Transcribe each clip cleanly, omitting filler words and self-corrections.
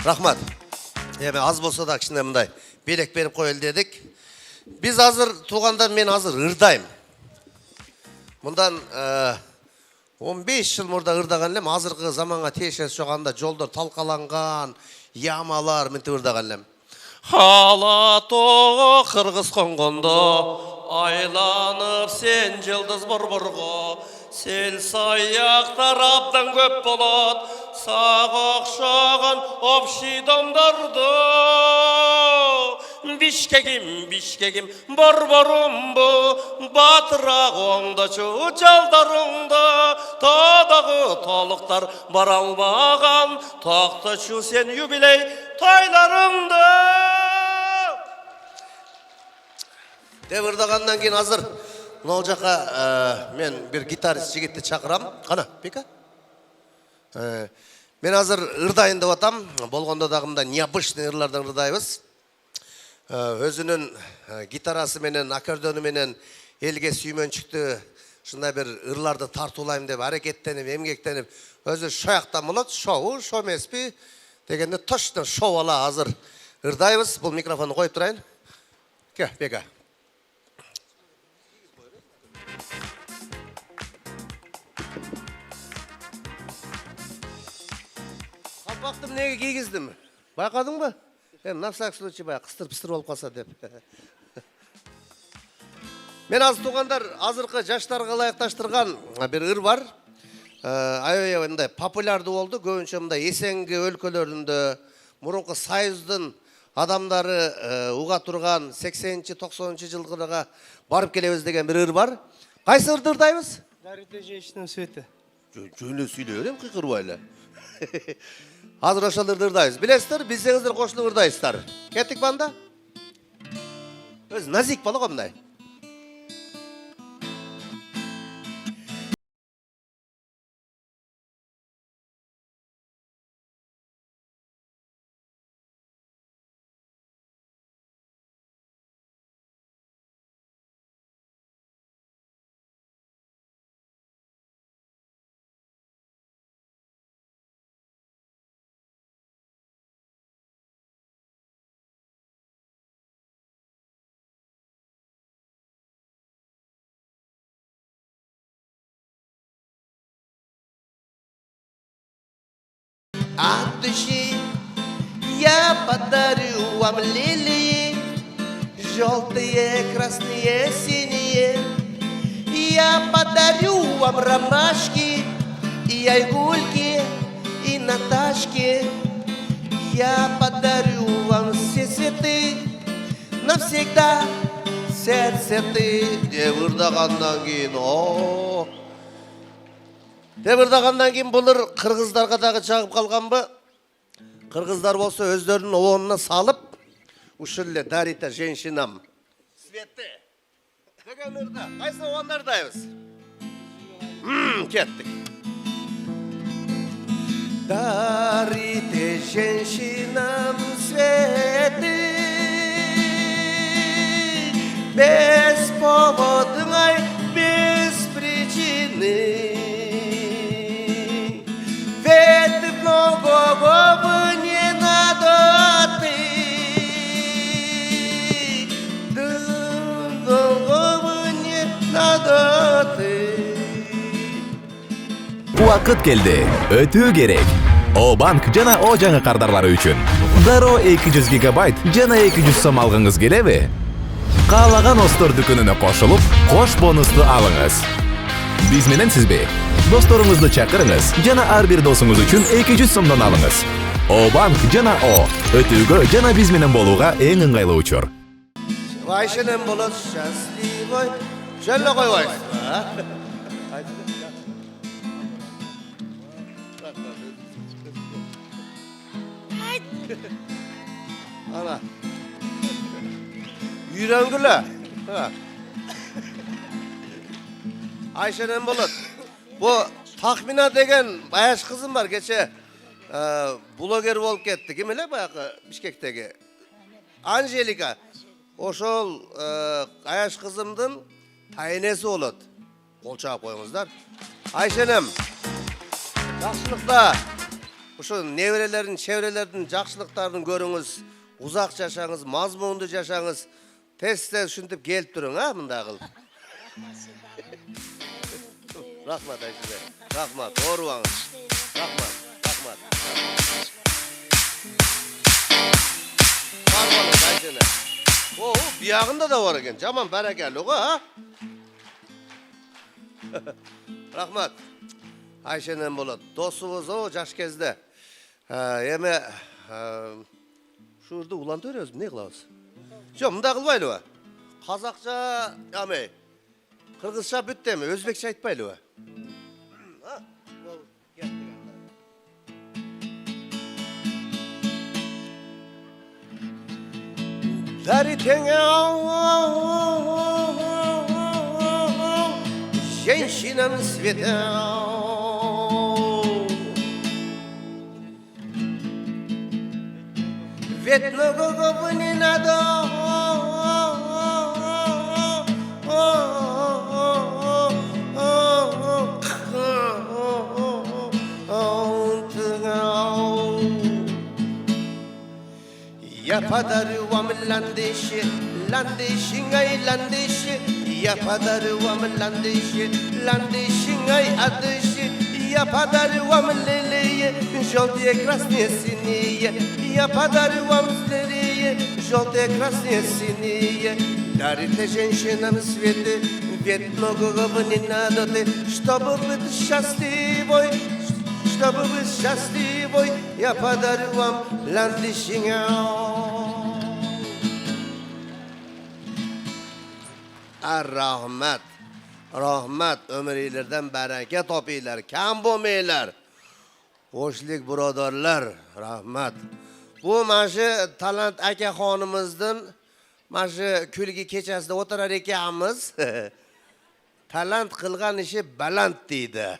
Рахмат. Аз болса да кішкене мындай белек беріп қойыл дедік. Біз азыр туғандан мен азыр ырдайым. Мұндан 15 жыл мұрда ырдаған лем, азырғы заманға тиешесі жоғанда жолдар талқаланған, ямалар мінті ырдаған лем. Халато қырғыз қонғондо, айланып сен жылдыз бұр-бұрға, сел саяқтар абдан көп болот, сақ оқшаған опши домдарды. Бишкегим, борборумбу, батырақ оңдачу жалдарыңда, тадағы толықтар бара алмаған, тақтачу сен юбилей тойларыңда. Деп ырдағаннан кейін азыр, ол жаққа мен бір гитарист жігітті шақырам. Қана, Бека? Мен азыр ырдайын деп атам, болғанда дағымда необычный ырлардан ырдайбыз. Өзінің гитарасы менен, аккордеону менен елге сүймөнчүктү шындай бір ырларды тартуулайм деп аракеттенип, эмгектенип, өзү шояктан болот, шоу эмеспи дегенде точно шоу ала азыр ырдайбыз. Бул микрофонду коюп турайын. Ке, Бека. Қалпақты неге кийгиздим? Байкадың ба? На всякий случай бая кыстыр-пыстыр болып қалса деп. Мен азыр туғандар азырқы жаштарға лайықташтырған бір ыр бар. Аябай популярды болды. Көбінше мындай есенгі өлкөлөрүндө мурунку Союздун адамдары уга турган 80-90 жылдарға барып келебиз деген бір ыр бар. Кайсы ырды ырдайбыз? Дарите женщинам свети. Жөнө сүйлөй берем, кыйкырбайлы. Азыр ошол ырды ырдайбыз. Билесиздер, билсеңиздер кошулуп ырдайсыздар. Кеттик банда? Өз назик бала го мындай. От души я подарю вам лилии, желтые, красные, синие. Я подарю вам ромашки, и айгульки, и Наташки. Я подарю вам все цветы, навсегда сердце ты. Деп ырдағандан кейін, Деп ырдағандан кейін бұлыр қырғыздарға дағы жағып қалған ба? Қырғыздар болса өздерінің оғынына салып, ұшылы дарита женщинам. Светті. Деген ырда. Қайсы оғындардайбыз? Кеттік. Дарите женщинам светы, без повода, без причины. Ведь многого не надо ты, многого не надо ты. Убакыт келди. Өтүү керек. О банк жана О жаңы кардарлары үчүн. Дароо 200 гигабайт жана 200 сом алгыңыз келеби? Каалаган Остор дүкөнүнө кошулуп, кош бонусту алыңыз. Биз менен сизби? Досторуңузду чакырыңыз жана ар бир досуңуз үчүн 200 сомдон алыңыз. О банк жана О өтүүгө жана биз менен болууга эң ыңгайлуу учур. Айшенем болот счастливой. Жөнлө койбойсуз. Ана. Үйрөнгүлө. Айшенем болот. Bu Tahmina деген аяш kızım var. Geçe blogger болып кетті. Kim ele bayağı Bişkek'teki? Angelika. Oşol аяш kızımdın tayinesi olot. Kol çağып koyunuzlar. Ayşenem. Yaxşılıkta. Uşu nevrelerin, çevrelerin жақшылықтарын көріңіз, ұзақ жашаңыз, мазмұнды жашаңыз, тез-тез шүнтіп келіп тұрың, мында қыл. Рахмат Айшене. Рахмат, оруаңыз. Рахмат. Бар болыңыз Айшене. О, бияғында да бар екен. Жаман бәрекелі ғой, Рахмат. Айшенен болады. Досыбыз о, жаш кезде. Еме, шүрді ұлан төріңіз, не қылауыз? Жоқ, мұнда қылбайлы ба? Қазақша, әме, қырғызша бүтті әме, өзбекше айтпайлы ба? Дари теңе женщинам света. Ведь многого не надо. Я подарю вам ландыши, ландышингай ландыши. Я подарю вам ландыши, ландышингай адыши. Я подарю вам лилии, желтые, красные, синие. Я подарю вам лилии, желтые, красные, синие. Дарите женщинам цветы, ведь многого не надо ты, чтобы быть счастливой. Чтобы быть счастливой, я подарю вам ландышингай. Rahmat, rahmat, ömürlerden bereket topiylar, kam bo'lmanglar. Xo'shlik birodarlar, rahmat. Bu mana talant aka xonimizdan mana kulgi kechasida o'tirar ekanmiz. Talant qilgan ishi baland deydi.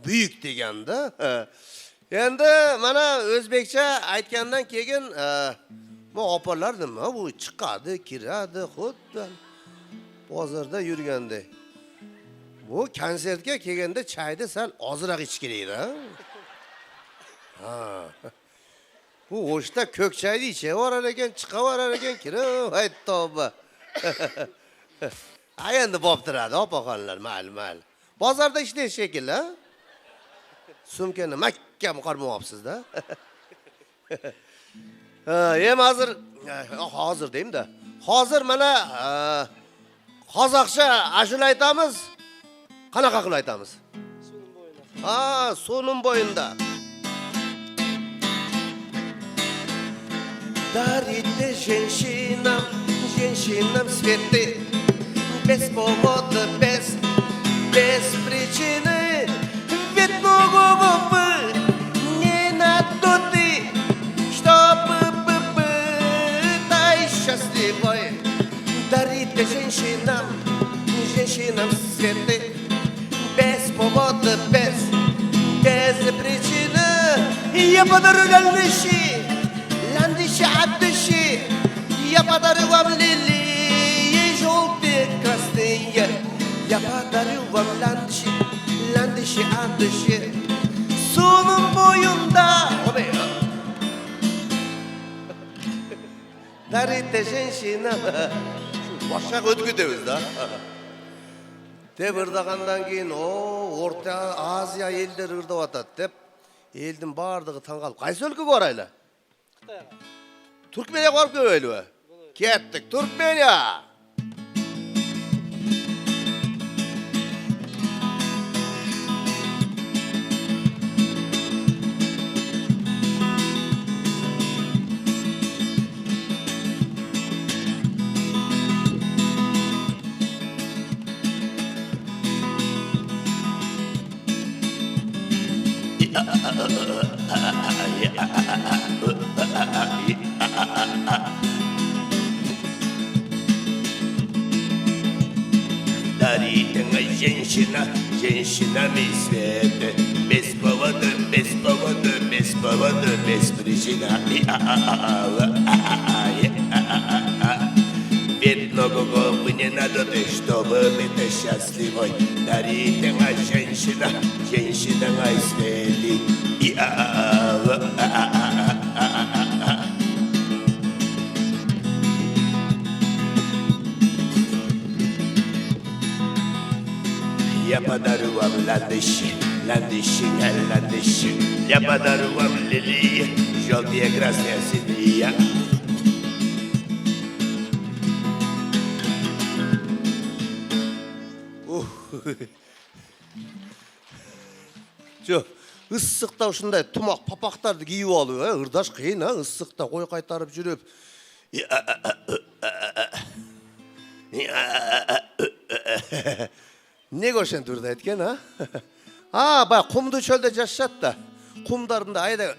Buyuk deganda. Endi mana o'zbekcha aytgandan keyin bu opalar nima bu chiqadi, kiradi, xuddi bozorda yurganda. Bu konsertga kelganda chayni sal ozroq ichish kerak, ha. Bu o'shda ko'k chayni ichaverar ekan, chiqaverar ekan, kirib, ay tavba. Ay endi bo'lib turadi, opaxonlar, mayli. Bozorda ishlash shekilli, ha? Sumkani mahkam qarmoqsiz-da. Hozir deyim-da. Hozir mana qozoqcha ashula aytamiz. Qanaqa qilib aytamiz? So'nim bo'yinda. Дарите женщинам, женщинам цветы, без повода, без причины. Ведь многого не надо ты, чтобы быть счастливой. Дарите женщинам цветы, без повода, без причины. Я подарю ландыши, адыши. Я подарю вам лилии, желтые, красные. Я подарю вам ландыши, адыши. So'nim bo'yinda. Darite женщина. Boshqa o'tkidemiz-da. Deb ırdaqandan keyin O'rta Osiyo elleri ırdab atadi deb elдің bardығы tang'alib. Qaysi o'lkaga boraylar? Xitoyga. Turkmeniyaga borib kelmaylik. Ketdik, Turkmeniya. Дарите женщинами света, без повода, без причины. Бедного не надо ты, чтобы быть счастливой. Дарит моя женщина, женщина моя свели. И я подарю вам ландыши, ландыши, ландыши. Я подарю вам лилии, желтые, красные, синие. Жо, ысықта ушундай тумак папактарды кийип алып, ырдаш кыйын, ысықта кой кайтарып жүрүп. Неге ошентип ырдайт экен, баягы кумдуу чөлдө жашашат да. Кумдарында айда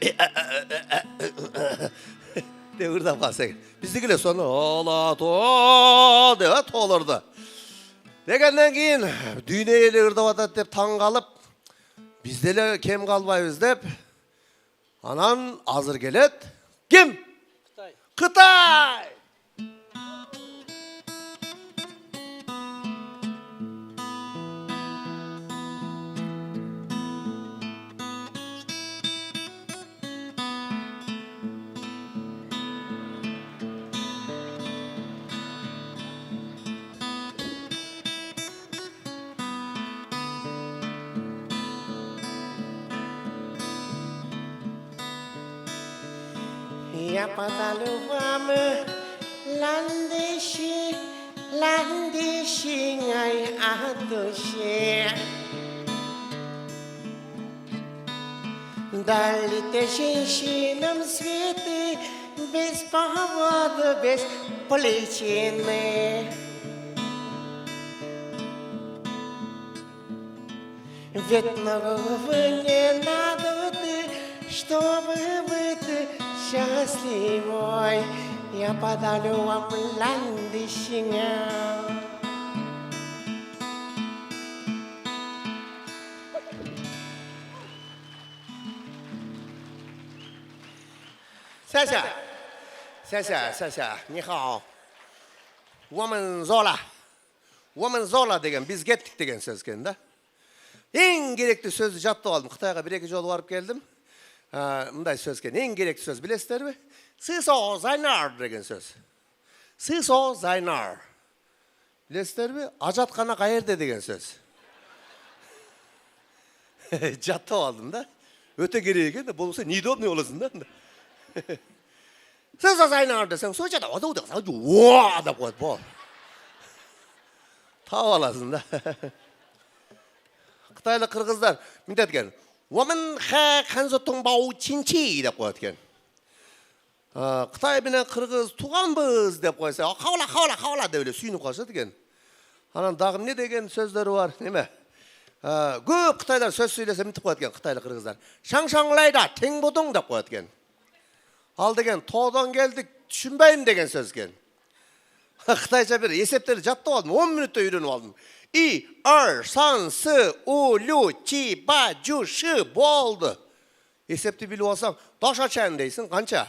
деп ырдап калса экен. Биздики эле сону олато деп тоолорду. Дегенден кийин дүйнө эли ырдап атат деп таң калып, биз деле кем калбайбыз деп, анан азыр келет. Ким? Кытай. Кытай! Я подарю вам ландыши, ландыши от души. Дали-то женщинам цветы без повода, без причины. Ведь многого не надо, чтобы быть счастливой. Я подарю вам ландышиня. Сәсә, нихао. Woman Zola деген, biz кеттік деген сөз екен да. Ең керекті сөзді жаттып алдым. Қытайға 1-2 жолы барып келдім. Мындай сөз екен. Ең керекті сөз білесіздер бе? Сысо зайнар деген сөз. Сысо зайнар. Білесіздер бе? Ажатқана қайерде деген сөз. Жаттып алдым да. Өте керек екен. Болса неудобный боласың да. Сысо зайнар десең, сол жада ода уа деп қойды бол. Тауып аласың да. Қытайлы қырғыздар міндет екен. Woman ха ханзотың бау чинчи деп қойды екен. Қытай менен қырғыз туғанбыз деп қойса, қаула деп еле сүйініп қалшады екен. Анан дағым не деген сөздері бар, неме? Көп қытайлар сөз сөйлесе мітіп қойды екен, қытайлы қырғыздар. Шаң-шаңлайда тең будың деп қойды екен. Ал деген, тодан келдік, түшінбейін деген сөз екен. Қытайша бір есептерді жаттып алдым, 10 минутта үйреніп алдым. И, ар, сан, сы, у, лю, чи, ба, жу, шы болды. Есепті біліп алсаң, даша чән дейсің, қанша?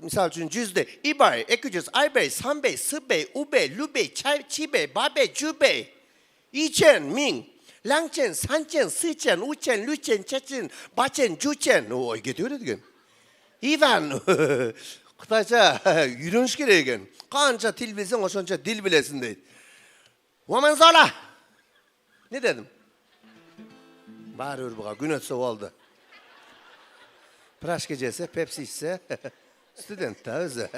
Misal üçün 100'de İbay, 200, Aybey, Sanbey, Sıbey, Ubey, Lübey, Çibey, Babey, Cübey, İçen, Ming, Langçen, Sançen, Sıçen, Uçen, Lüçen, Çeçen, Baçen, Cüçen. O gidiyor dedim. İvan, Kıtayça yürünüş gereken. Kança dil bilsen, oşonça dil bilesin deydi. Woman Zola. Ne dedim? Bağırıyor buğa, gün ötse oldu. Praş gecesi, Pepsi içse, student da özü.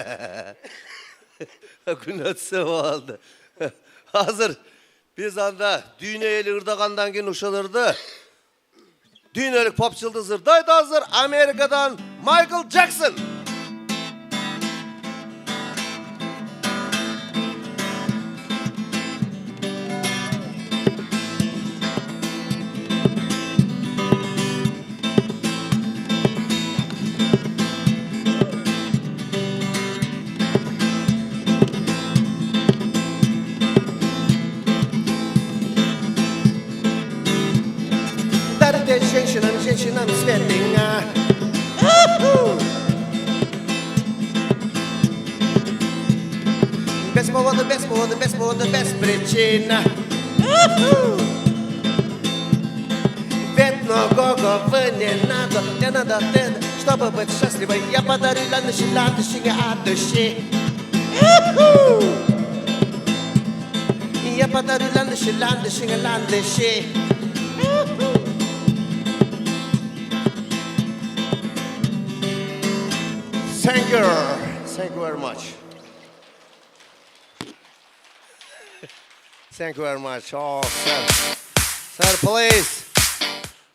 Gün ötse oldu. Hazır biz anda düğüne eli ırdagandan keyin uşalırdı. Düğünelik pop yıldızırdaydı hazır Amerika'dan Michael Jackson. Женщинам светлыня. Без повода, без повода, без повода, без причин. Ведь многого не надо, чтобы быть счастливой. Я подарю ландыши от души. Я подарю ландыши. Thank you very much. Thank you very much. Oh, sir, please.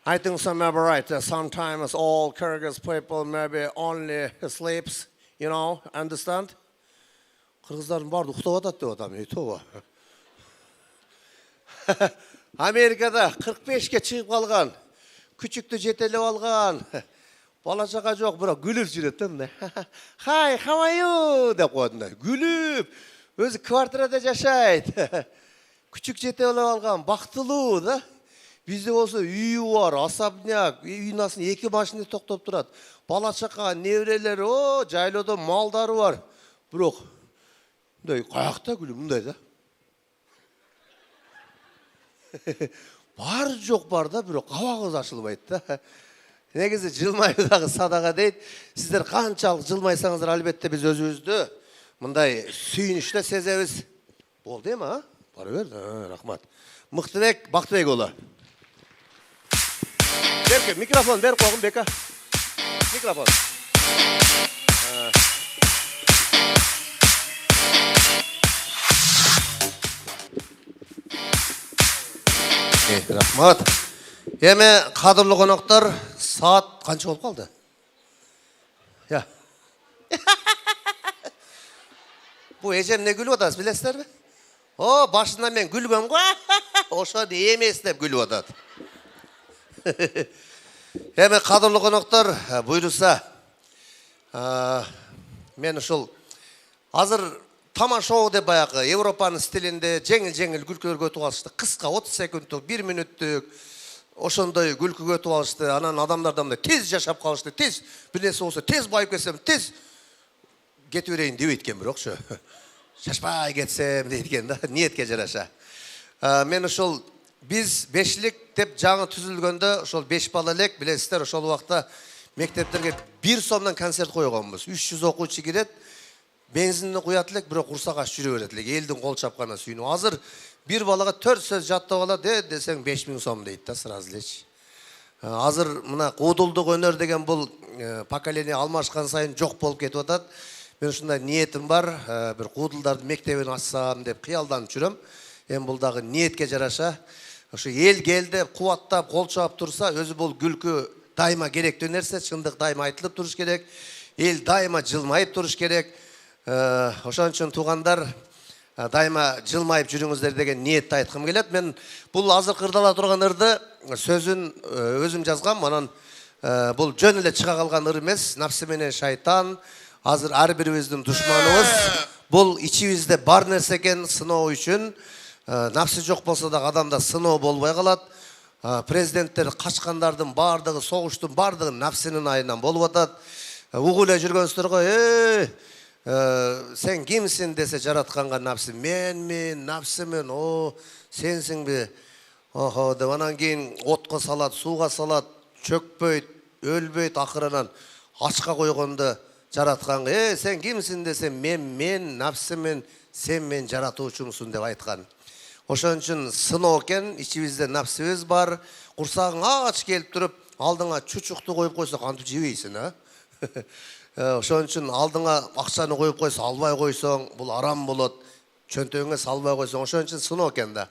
I think some maybe right. Sometimes all Kyrgyz people maybe only sleeps, you know, understand? Kırgızların bardı uxtap atat деп атам, eytoba. Amerikada 45-ке чыгып калган, күчүктү жетелеп алган, бала чага жок, бирок күлүп жүрөт да мындай. Hi, how are you? деп коет. Күлүп, өзү квартирада жашайт. Küçük жетелеп алган, бактылуу да. Бизде болсо үйү бар, особняк, үйүнүн астында 2 машина токтоп турат. Бала чака, неберелери, о, жайлоодо малдары бар. Бирок мындай каякта күлүп мындай да. Бар жок бар да, бирок кабагыбыз ачылбайт да. Негизи жылмайуу дагы садака дейт. Сиздер канчалык жылмайсаңыздар, албетте биз өзүбүздү мындай сүйүнүчтө сезебиз. Болду эми, а? Бара бер, рахмат. Мыктыбек Бактыбек уулу. Берке, микрофон берип койгун, Бека. Микрофон. Рахмат. Эми кадырлуу коноктор, саат канча болуп калды? Я. Бу эжемне күлүп атасыз, билесиздерби? О, башында мен күлгөм го. Ошо эмес деп күлүп атат. Эми кадырлуу коноктор, буйруса, мен ушул азыр таман шоу деп баягы Европанын стилинде жеңил күлкүлөргө өтүп алышты. Кыска 30 секундтук, 1 мүнөттүк ошондой күлкүгө өтүп алышты. Анан адамдардан да тез жашап калышты. Тез бир нерсе болсо тез байып кетсем, тез кетип берейин дебейт экен, бирокчу. Шашпай кетсем дейт экен да, ниетке жараша. Мен ошол биз бешлик деп жаңы түзүлгөндө ошол 5 бала элек, билесиздер, ошол убакта мектептерге 1 сомдон концерт койгонбуз. 300 окуучу кирет, бензинди куят элек, бирок урсак аш жүрө берет элек. Элдин кол чапканына сүйүнүп. Азыр бир балага 4 сөз жаттап алат десең 5000 сом дейт да, сразу элечи. Азыр мына куудулдук өнөр деген бул поколение алмашкан сайын жок болуп кетип атат. Мен ушундай ниетим бар, бир куудулдардын мектебин ачсам деп кыялданып жүрөм. Эми бул дагы ниетке жараша. Ошо эл келдеп, кубаттап, кол чаап турса, өзү бул күлкү дайыма керектүү нерсе, чындык дайыма айтылып туруш керек. Эл дайыма жылмайып туруш керек. Ошон үчүн туугандар, дайыма жылмайып жүрүңүздөр деген ниетти айткым келет. Мен бул азыр кырдала турган ырды сөзүн өзүм жазгам. Анан бул жөн эле чыга калган ыр эмес. Напсы менен шайтан азыр ар бирибиздин душманыбыз. Бул ичибизде бар нерсе экен, сыноо үчүн. Напсы жок болсо да адамда сыноо болбой калат. Президенттер качкандардын бардыгы, согуштун бардыгы напсынын айынан болуп атат. Угуп эле жүргөнсүздөр сен кимсиң десе жаратканга напсы. Мен, напсымын, о, сенсиңби? Охо, деп анан кийин отко салат, сууга салат, чөкпөйт, өлбөйт, акырынан ачка койгондо жаратканга, сен кимсиң десе мен, напсымын, сен мен жаратуучумсуң деп айткан. Ошон үчүн сыноо экен, ичибизде напсыбыз бар. Курсагың ач келип туруп, алдыңа чучукту коюп койсо кантип жебейсиң, а? Ошон үчүн алдыңа акчаны коюп койсо, албай койсоң, бул арам болот. Чөнтөгүңө салбай койсоң, ошон үчүн сыноо экен да.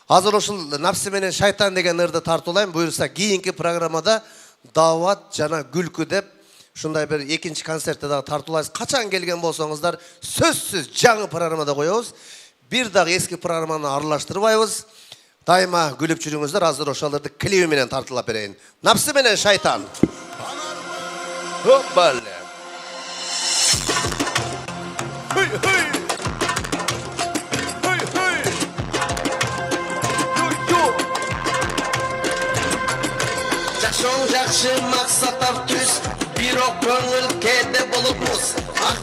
Азыр ушул напсы менен шайтан деген ырды тартуулайм. Буюрса кийинки программада даават жана күлкү деп ушундай бир экинчи концертте дагы тартуулайбыз. Качан келген болсоңуздар, сөзсүз жаңы программада коебуз. Бир дагы эски программаны аралаштырбайбыз. Дайыма күлүп жүрүңүздөр. Азыр ошолорду клиби менен тартуулап берейин. Напсы менен шайтан. Hoppalle. Hey, hey. Hey, hey. Yo. Жақшы мақсаттар түз, бирок көңіл кеде болып мұз.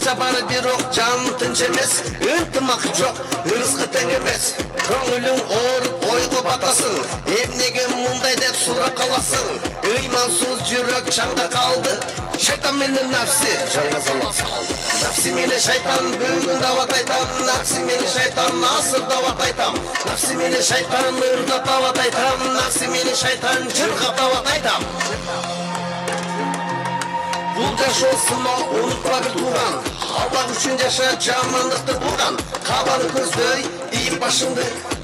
Акча бар бирок жан тынч эмес, ынтымак жок, ырыскы тең эмес. Көңүлүң ооруп ойго батасың, эмнеге мындай деп сурап каласың. Ыймансыз жүрөк чаңда калды, шайтан менен нафси жалгазалап салды. Нафси менен шайтан бүгүн дават айтам, нафси менен шайтан асыр дават айтам, нафси менен шайтан ырдап дават айтам, нафси менен шайтан жыргап дават айтам. Бул жашоосуна унутпа бир тууган, Аллах үчүн жаша, жамандыкты бурган. Кабаны көздөй, ийип башыңды,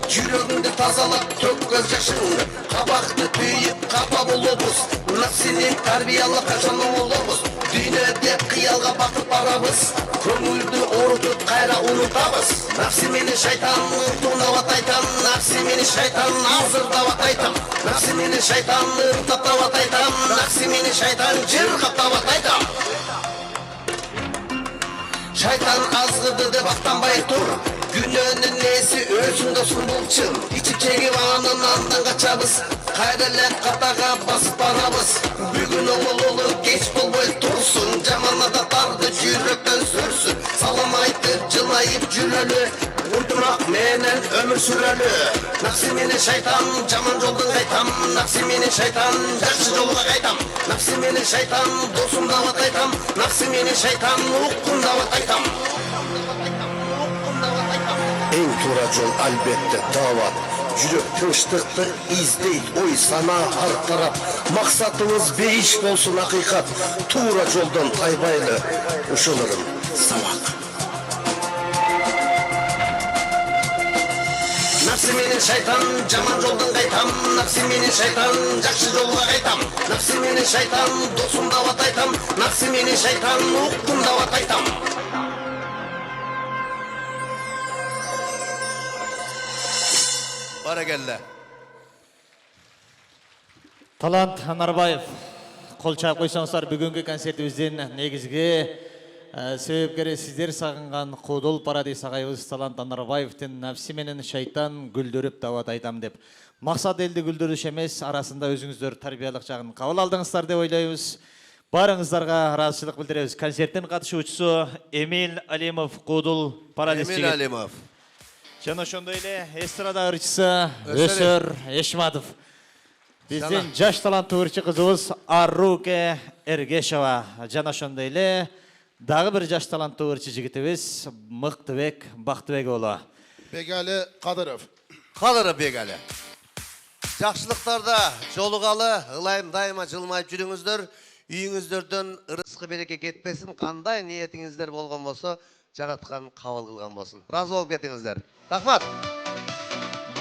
жүрөгүңдү тазалап төккөз жашыңды. Кабакты түйүп капа болобуз, нафсини тарбиялап качана болобуз. Дүйнө деп кыялга батып барабыз, көңүлдү оорутуп кайра унутабыз. Нафси менен шайтанны тунават айтам, нафси менен шайтан азыр дават айтам, нафси менен шайтан ырдап дават айтам, нафси менен шайтан жыргап дават айтам. Шайтан азгырды деп актанбай тур, күнөөнүн нээси өзүңдө сунбулчун. Ичип чегип анын андан качабыз, кайра эле катага басып барабыз. Бүгүн ололу кеч болбой турсун, жаман адаттарды жүрөктөн сүрсүн. Салам айтып жылайып жүрөлү, ынтымак менен өмүр сүрөлү. Нафси менен шайтан жаман жолдон кайтам, нафси менен шайтан жакшы жолго кайтам, нафси менен шайтан досум дават айтам, нафси менен шайтан уккун дават айтам. Эң туура жол албетте дават. Жүрөк тынчтыкты издейт, ой сана аркарап. Максатыңыз бейиш болсун акыйкат, туура жолдон тайбайлы, ошолорун сабак. Нафси менен шайтан жаман жолдон кайтам, нафси менен шайтан жакшы жолго кайтам, нафси менен шайтан досум дават айтам, нафси менен шайтан уккун дават айтам. Баракалла. Талант Анарбаев, кол чаап койсоңуздар, бүгүнкү концертибиздин негизги себепкери сиздер сагынган Кудул Парадис агайыбыз Талант Анарбаевдин «Нафси менен шайтан гүлдөрүп дават айтам» деп. Максат элди гүлдөрүш эмес, арасында өзүңүздөр тарбиялык жагын кабыл алдыңыздар деп ойлойбуз. Барыңыздарга ыраазычылык билдиребиз. Концерттин катышуучусу Эмил Алимов, Кудул Парадис Эмил Алимов. Жана ошондой эле эстрада ырчысы Өсөр Эшматов. Биздин жаш таланттуу ырчы кызыбыз Аруке Эргешова. Жана ошондой эле дагы бир жаш таланттуу ырчы жигитибиз Мыктыбек Бактыбек уулу. Бегали Кадыров. Кадыров Бегали. Жакшылыктарда жолугалы, ылайым дайыма жылмайып жүрүңүздөр. Үйүңүздөрдөн ырыскы береке кетпесин. Кандай ниетиңиздер болгон болсо, жараткан кабыл кылган болсун. Разы болуп кетиңиздер. Рахмат.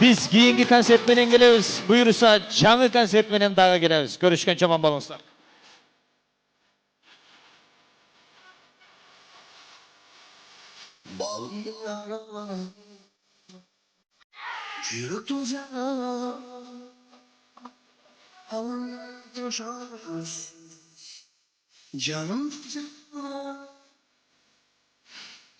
Биз кийинки концерт менен келебиз. Буюрса, жаңы концерт менен дагы келебиз. Көрүшкөнчө аман болуңуздар. Canım